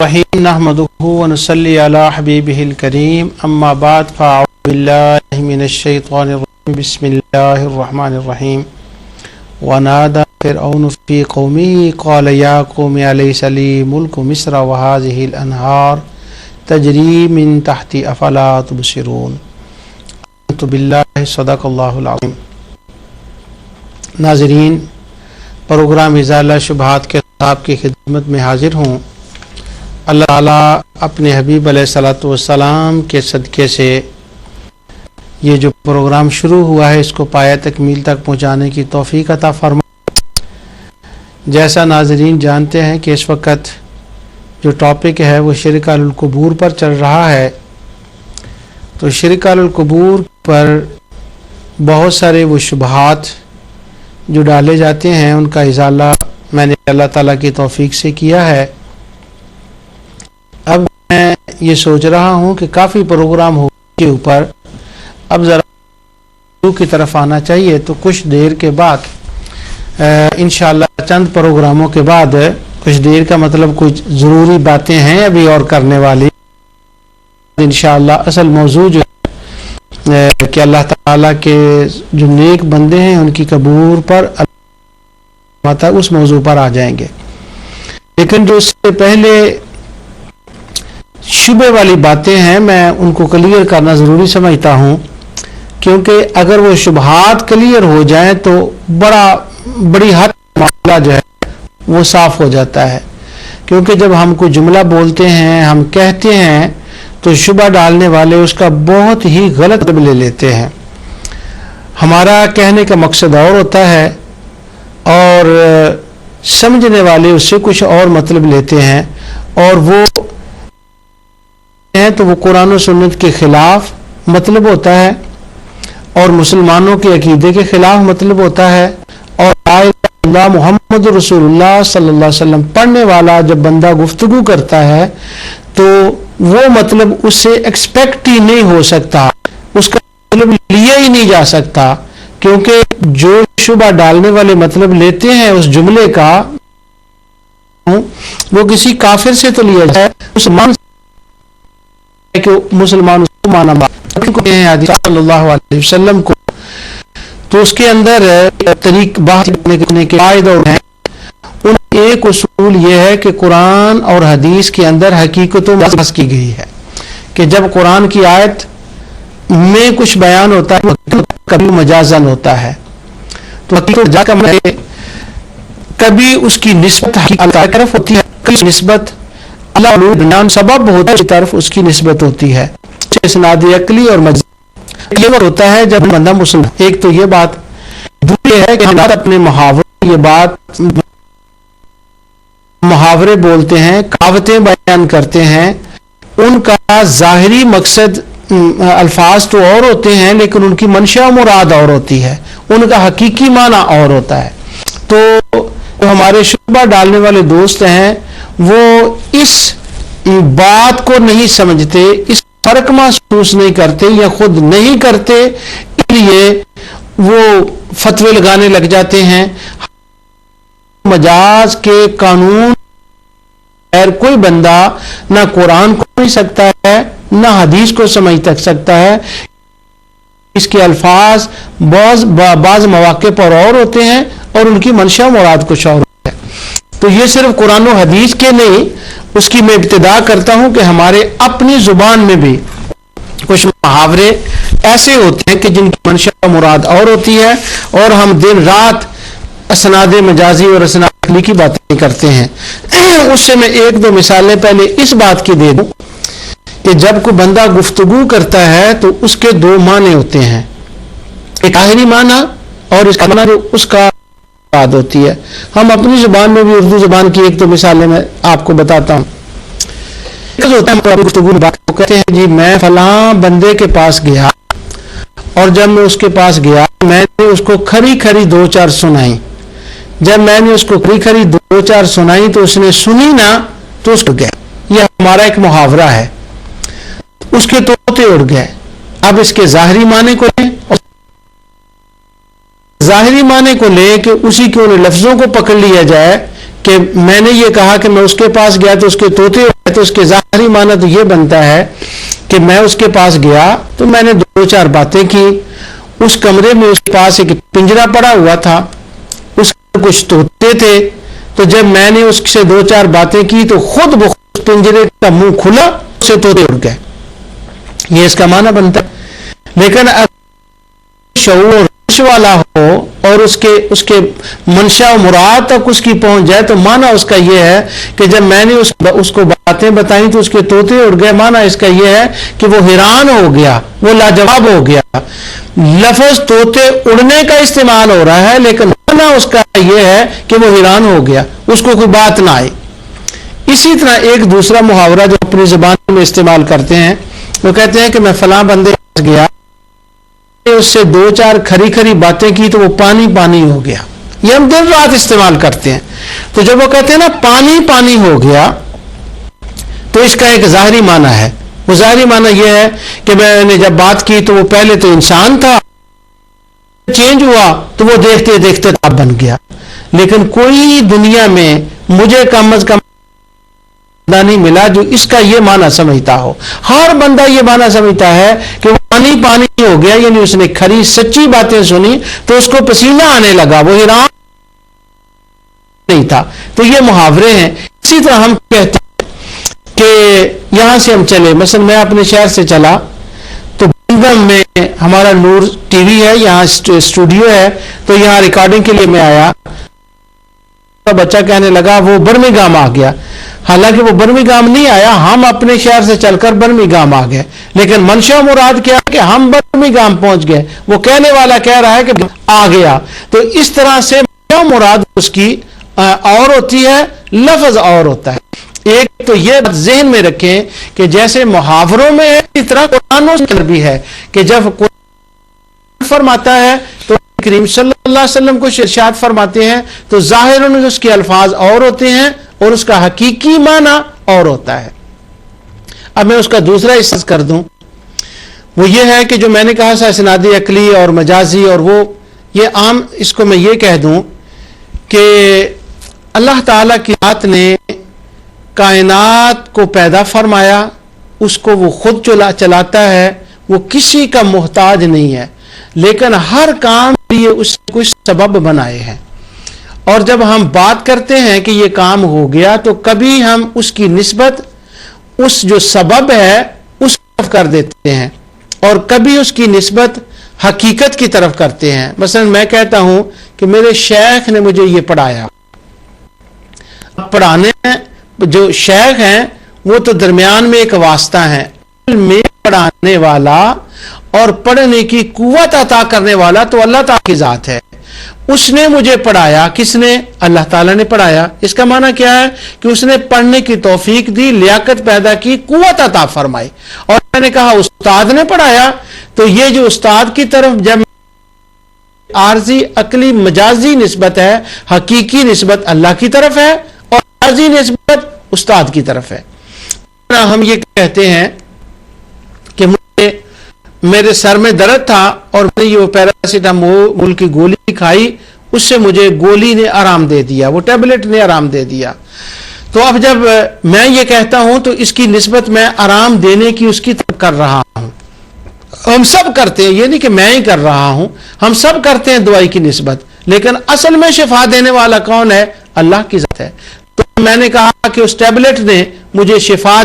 रहीम नहमदुहु व नुसल्ली अला हबीबिहिल करीम अम्मा बाद फ़अऊज़ु बिल्लाहि मिनश शैतानिर रजीम बिस्मिल्लाहिर रहमानिर रहीम व नादा फ़िरऔनु फ़ी क़ौमिही क़ाल या क़ौमि अलैसा ली मुल्कु मिस्र व हाज़िहिल अनहार तजरी मिन तहती अफ़ला तुबसिरून अन्तु बिल्लाहि सदक़ल्लाहुल अज़ीम। नाज़रीन, प्रोग्राम इज़ाला शुबहात के ख़िताब की खिदमत में हाजिर हूँ। अल्लाह ताला अपने हबीब अलैहिस्सलातु वस्सलाम के सदक़े से ये जो प्रोग्राम शुरू हुआ है इसको पाया तकमील तक पहुँचाने की तौफ़ीक अता फरमाए। जैसा नाज़रीन जानते हैं कि इस वक्त जो टॉपिक है वो शिर्क अल कुबूर पर चल रहा है। तो शिर्क अल कुबूर पर बहुत सारे वो शुबहात जो डाले जाते हैं उनका इज़ाला मैंने अल्लाह ताला की तौफ़ीक से किया है। अब मैं ये सोच रहा हूँ कि काफ़ी प्रोग्राम हो के ऊपर अब ज़रा की तरफ आना चाहिए। तो कुछ देर के बाद इंशाअल्लाह चंद प्रोग्रामों के बाद कुछ देर का मतलब कुछ ज़रूरी बातें हैं अभी और करने वाली। इंशाअल्लाह असल मौजू जो है कि अल्लाह ताला के जो नेक बंदे हैं उनकी कबूर पर उस मौजू पर आ जाएंगे। लेकिन जो उससे पहले शुबे वाली बातें हैं मैं उनको क्लियर करना ज़रूरी समझता हूँ, क्योंकि अगर वो शुबहात क्लियर हो जाएं तो बड़ी हद मामला जो है वो साफ हो जाता है। क्योंकि जब हम कोई जुमला बोलते हैं, हम कहते हैं, तो शुबा डालने वाले उसका बहुत ही गलत मतलब ले लेते हैं। हमारा कहने का मकसद और होता है और समझने वाले उससे कुछ और मतलब लेते हैं, और वो तो वो कुरान और सुन्नत के खिलाफ मतलब होता है और मुसलमानों के अकीदे के खिलाफ मतलब होता है। और ला मोहम्मद रसूलुल्लाह सल्लल्लाहु अलैहि वसल्लम पढ़ने वाला जब बंदा गुफ्तगू करता है तो वो मतलब उससे एक्सपेक्ट ही नहीं हो सकता, उसका मतलब लिया ही नहीं जा सकता। क्योंकि जो शुबा डालने वाले मतलब लेते हैं उस जुमले का वो किसी काफिर से तो लिया जाए, उस मान कि मुसलमान उसको माना सल्लल्लाहु अलैहि वसल्लम को, तो उसके अंदर तरीक बात करने के फायदे हैं। उन एक उसूल ये है कि कुरान और हदीस के अंदर हकीकतों में बहस की गई है कि जब कुरान की आयत में कुछ बयान होता है कभी मजाजन होता है। तो हकीकत का मतलब कभी उसकी निस्बत अल्लाह की तरफ होती है, कभी निस्बत अल्लाह सबब होता है की तरफ उसकी निस्बत होती है। इसनादी अकली और मजहब ये वक्त होता है जब बंदा मुसलमान। एक तो ये बात, दूसरी है कि हम अपने मुहावरे बोलते हैं, कहावतें बयान करते हैं, उनका जाहिरी मकसद अल्फाज तो और होते हैं लेकिन उनकी मंशा मुराद और होती है, उनका हकीकी माना और होता है। तो हमारे शुबा डालने वाले दोस्त हैं वो इस बात को नहीं समझते, इस फर्क महसूस नहीं करते या खुद नहीं करते, इसलिए वो फतवे लगाने लग जाते हैं। मजाज के कानून कोई बंदा ना कुरान को समझ सकता है ना हदीस को समझ तक सकता है। इसके अल्फाज बाज मौके पर और होते हैं और उनकी मंशा मुराद कुछ और है। तो ये सिर्फ कुरान और हदीस के नहीं, उसकी मैं इब्तिदा करता हूं कि हमारे अपनी जुबान में भी कुछ मुहावरे ऐसे होते हैं कि जिनकी मंशा मुराद और होती है, और हम दिन रात असनादे मजाजी और असनाद अकली की बातें करते हैं। उससे मैं एक दो मिसालें पहले इस बात की दे दूं कि जब कोई बंदा गुफ्तगू करता है तो उसके दो माने होते हैं, एक आखिरी माना और इसका माना जो उसका बात होती है। हम अपनी जुबान में भी उर्दू जुबान की एक दो मिसालें मैं आपको बताता हूँ। कहते हैं जी मैं फलां बंदे के पास गया और जब मैं उसके पास गया मैंने उसको खरी खरी दो चार सुनाई। जब मैंने उसको खरी खरी दो चार सुनाई तो उसने सुनी ना तो उसको गया। यह हमारा एक मुहावरा है। उसके तोते उड़ गए। अब इसके जाहिरी माने को लें, जाहिरी माने को ले कि उसी के उन लफ्जों को पकड़ लिया जाए कि मैंने ये कहा कि मैं उसके पास गया तो उसके तोते تو اس کے ظاہری معنی تو یہ بنتا ہے کہ میں اس کے پاس گیا تو میں نے 2-4 باتیں کی. اس کمرے میں اس کے پاس ایک پنجرا پڑا ہوا تھا, اس میں کچھ طوطے تھے, تو جب میں نے اس سے 2-4 باتیں کی تو خود بخود پنجرے کا منہ کھلا, اسے طوطے اڑ گئے. یہ اس کا معنی بنتا ہے. لیکن اگر شعور والا ہو اور اس کے منشا و مراد تک اس کی پہنچ جائے تو معنی اس کا یہ ہے کہ جب میں نے اس کو باتیں بتائیں تو اس کے طوطے اڑ گئے. معنی اس کا یہ ہے کہ وہ حیران ہو گیا, وہ لاجواب ہو گیا. لفظ طوطے اڑنے کا استعمال ہو رہا ہے لیکن معنی اس کا یہ ہے کہ وہ حیران ہو گیا, اس کو کوئی بات نہ آئی. اسی طرح ایک دوسرا محاورہ جو اپنی زبان میں استعمال کرتے ہیں, وہ کہتے ہیں کہ میں فلاں بندے کے پاس گیا, اس سے 2-4 کھری باتیں کی تو وہ پانی پانی ہو گیا. یہ ہم دن رات استعمال کرتے ہیں. تو جب وہ کہتے ہیں نا پانی پانی ہو گیا, تو اس کا ایک ظاہری معنی ہے. وہ ظاہری معنی یہ ہے کہ میں نے جب بات کی تو وہ پہلے تو انسان تھا, چینج ہوا تو وہ دیکھتے دیکھتے تاب بن گیا. لیکن کوئی دنیا میں مجھے کم از کم نہیں ملا جو اس کا یہ معنی سمجھتا ہو. ہر بندہ یہ معنی سمجھتا ہے کہ وہ پانی پانی ہو گیا, یعنی اس نے کھری سچی باتیں سنی تو اس کو پسینہ آنے لگا, وہ حیران نہیں تھا. تو یہ محاورے ہیں. اسی طرح ہم کہتے ہیں کہ یہاں سے ہم چلے, مثلا میں اپنے شہر سے چلا تو برمنگھم میں ہمارا نور ٹی وی ہے, یہاں اسٹوڈیو ہے, تو یہاں ریکارڈنگ کے لیے میں آیا. بچہ کہنے لگا وہ برمنگھم آ گیا. حالانکہ وہ برمنگھم نہیں آیا, ہم اپنے شہر سے چل کر برمنگھم آ گئے. لیکن منشا مراد کیا کہ ہم برمنگھم پہنچ گئے, وہ کہنے والا کہہ رہا ہے کہ آ گیا. تو اس طرح سے منشا مراد اس کی اور ہوتی ہے, لفظ اور ہوتا ہے. ایک تو یہ ذہن میں رکھیں کہ جیسے محاوروں میں ہے اسی طرح قرآنوں میں بھی ہے کہ جب قرآن فرماتا ہے تو کریم صلی اللہ علیہ وسلم کو ارشاد فرماتے ہیں تو ظاہراً اس کے الفاظ اور ہوتے ہیں اور اس کا حقیقی معنی اور ہوتا ہے. اب میں اس کا دوسرا حصہ کر دوں, وہ یہ ہے کہ جو میں نے کہا تھا اسنادی عقلی اور مجازی, اور وہ یہ عام, اس کو میں یہ کہہ دوں کہ اللہ تعالیٰ کی ذات نے کائنات کو پیدا فرمایا, اس کو وہ خود چلاتا ہے, وہ کسی کا محتاج نہیں ہے, لیکن ہر کام کے لیے اس نے کچھ سبب بنائے ہیں. اور جب ہم بات کرتے ہیں کہ یہ کام ہو گیا تو کبھی ہم اس کی نسبت اس جو سبب ہے اس طرف کر دیتے ہیں اور کبھی اس کی نسبت حقیقت کی طرف کرتے ہیں. مثلا میں کہتا ہوں کہ میرے شیخ نے مجھے یہ پڑھایا. پڑھانے جو شیخ ہیں وہ تو درمیان میں ایک واسطہ ہیں, میں پڑھانے والا اور پڑھنے کی قوت عطا کرنے والا تو اللہ تعالیٰ کی ذات ہے. اس نے مجھے پڑھایا, کس نے؟ اللہ تعالیٰ نے پڑھایا. اس کا معنی کیا ہے کہ اس نے پڑھنے کی توفیق دی, لیاقت پیدا کی, قوت عطا فرمائی. اور میں نے کہا استاد نے پڑھایا, تو یہ جو استاد کی طرف جب عارضی عقلی مجازی نسبت ہے, حقیقی نسبت اللہ کی طرف ہے اور عارضی نسبت استاد کی طرف ہے. ہم یہ کہتے ہیں کہ میرے سر میں درد تھا اور میں نے یہ پیراسیٹامول کی گولی کھائی, اس سے مجھے گولی نے آرام دے دیا, وہ ٹیبلٹ نے آرام دے دیا. تو اب جب میں یہ کہتا ہوں تو اس کی نسبت میں آرام دینے کی اس کی طرف کر رہا ہوں. ہم سب کرتے ہیں, یہ نہیں کہ میں ہی کر رہا ہوں, ہم سب کرتے ہیں دوائی کی نسبت, لیکن اصل میں شفا دینے والا کون ہے؟ اللہ کی ذات ہے. تو میں نے کہا کہ اس ٹیبلٹ نے مجھے شفا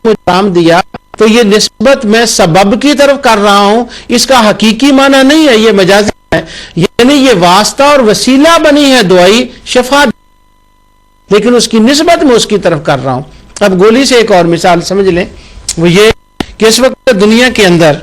آرام دیا, تو یہ نسبت میں سبب کی طرف کر رہا ہوں, اس کا حقیقی معنی نہیں ہے, یہ مجازی ہے. یعنی یہ واسطہ اور وسیلہ بنی ہے دوائی شفا, لیکن اس کی نسبت میں اس کی طرف کر رہا ہوں. اب گولی سے ایک اور مثال سمجھ لیں, وہ یہ کہ اس وقت دنیا کے اندر